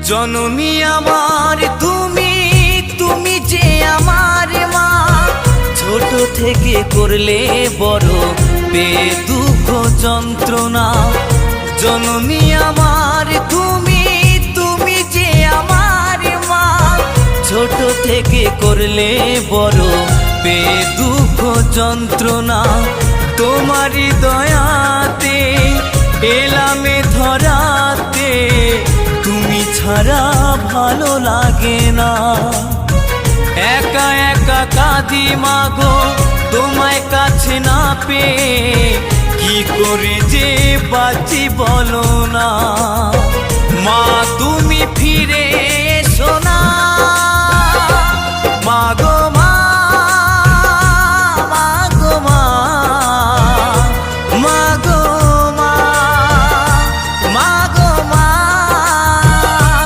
জননী আমার তুমি, তুমি যে আমার মা। ছোট থেকে করলে বড় দুঃখ যন্ত্রণা। জননী আমার তুমি, তুমি যে আমার মা। ছোট থেকে করলে বড় দুঃখ যন্ত্রণা। তোমারই দয়াতে এলামে ধরাতে, তুমি ছাড়া ভালো লাগে না। একা একা কাঁদি মাগো তোমায় কাছে না পেয়ে, কি করে যে বাঁচি বলো না। মা তুমি ফিরে